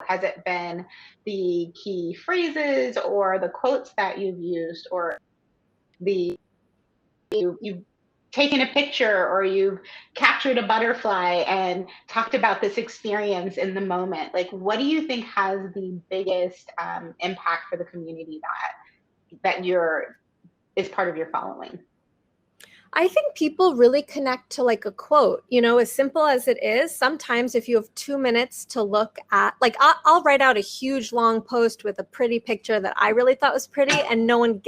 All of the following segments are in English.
Has it been the key phrases or the quotes that you've used, or you've taken a picture, or you've captured a butterfly and talked about this experience in the moment? Like, what do you think has the biggest impact for the community that you're is part of your following? I think people really connect to like a quote, as simple as it is. Sometimes if you have 2 minutes to look at, like, I'll write out a huge long post with a pretty picture that I really thought was pretty, and no one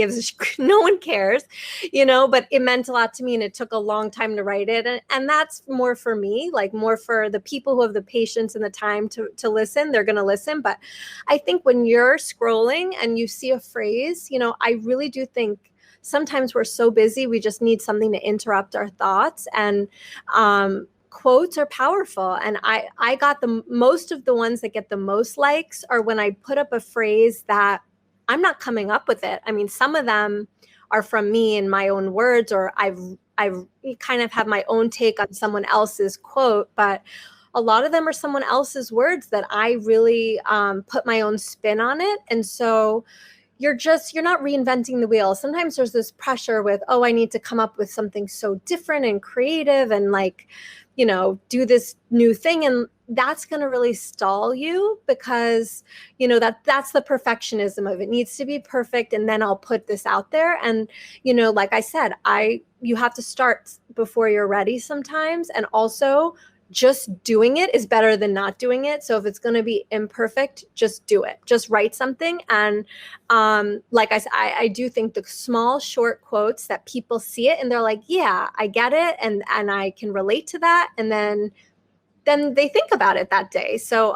no one cares, but it meant a lot to me and it took a long time to write it. And that's more for me, like more for the people who have the patience and the time to listen. They're going to listen. But I think when you're scrolling and you see a phrase, I really do think sometimes we're so busy, we just need something to interrupt our thoughts. And quotes are powerful. And I got the most of the ones that get the most likes are when I put up a phrase that I'm not coming up with it. I mean, some of them are from me in my own words, or I've kind of have my own take on someone else's quote, but a lot of them are someone else's words that I really put my own spin on it. And so you're not reinventing the wheel. Sometimes there's this pressure with, oh, I need to come up with something so different and creative and do this new thing. And that's going to really stall you because, that's the perfectionism of it. Needs to be perfect. And then I'll put this out there. And, like I said, you have to start before you're ready sometimes. And also, just doing it is better than not doing it. So if it's going to be imperfect, just do it. Just write something. And like I said, I do think the small, short quotes that people see it and they're like, yeah, I get it. And I can relate to that. And then they think about it that day. So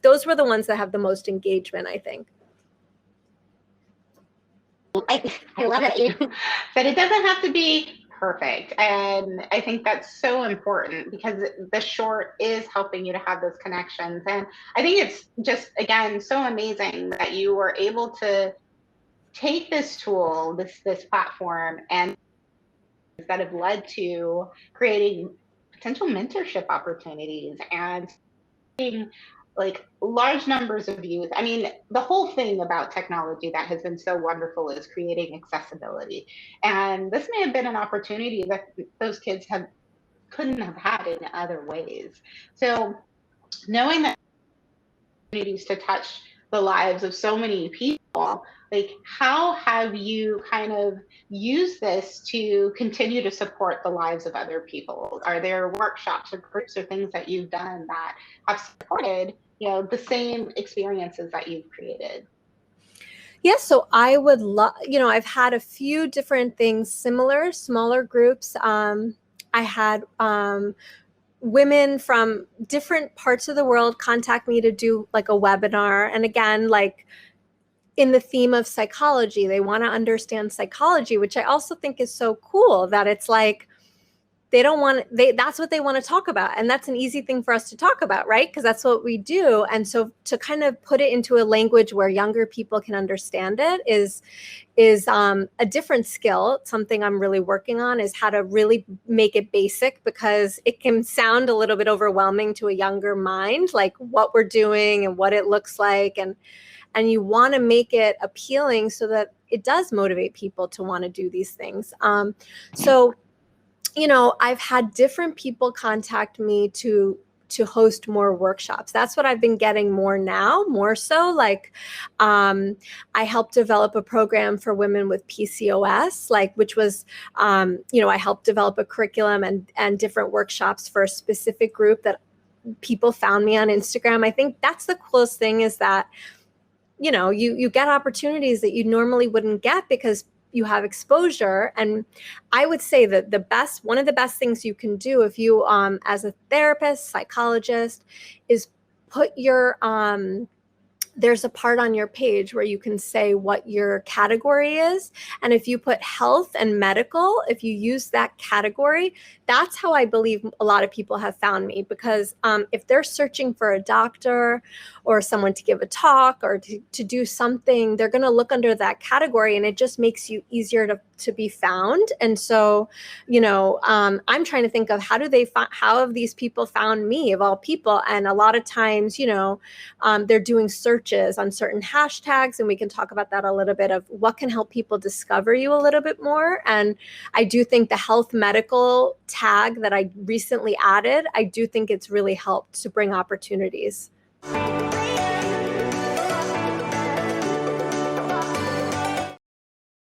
those were the ones that have the most engagement, I think. I love it. You said it doesn't have to be perfect. And I think that's so important because the short is helping you to have those connections. And I think it's just, again, so amazing that you were able to take this tool, this platform, and that have led to creating potential mentorship opportunities and like large numbers of youth. I mean, the whole thing about technology that has been so wonderful is creating accessibility. And this may have been an opportunity that those kids couldn't have had in other ways. So knowing that opportunities to touch the lives of so many people, like how have you kind of used this to continue to support the lives of other people? Are there workshops or groups or things that you've done that have supported, the same experiences that you've created? Yeah, so I would love, I've had a few different things, smaller groups. I had women from different parts of the world contact me to do like a webinar. And again, like in the theme of psychology, they want to understand psychology, which I also think is so cool that it's like, that's what they want to talk about. And that's an easy thing for us to talk about, right? Because that's what we do. And so to kind of put it into a language where younger people can understand it is a different skill. Something I'm really working on is how to really make it basic, because it can sound a little bit overwhelming to a younger mind, like what we're doing and what it looks like. And you want to make it appealing so that it does motivate people to want to do these things. So I've had different people contact me to host more workshops. That's what I've been getting more so. Like, I helped develop a program for women with PCOS, which was, I helped develop a curriculum and different workshops for a specific group that people found me on Instagram. I think that's the coolest thing, is that, you get opportunities that you normally wouldn't get because you have exposure. And I would say that one of the best things you can do if you, as a therapist, psychologist, is put your there's a part on your page where you can say what your category is. And if you put health and medical, if you use that category, that's how I believe a lot of people have found me. Because if they're searching for a doctor or someone to give a talk or to do something, they're going to look under that category, and it just makes you easier to be found. And so, I'm trying to think of how have these people found me, of all people. And a lot of times, they're doing searches on certain hashtags, and we can talk about that a little bit, of what can help people discover you a little bit more. And I do think the health medical tag that I recently added, I do think it's really helped to bring opportunities.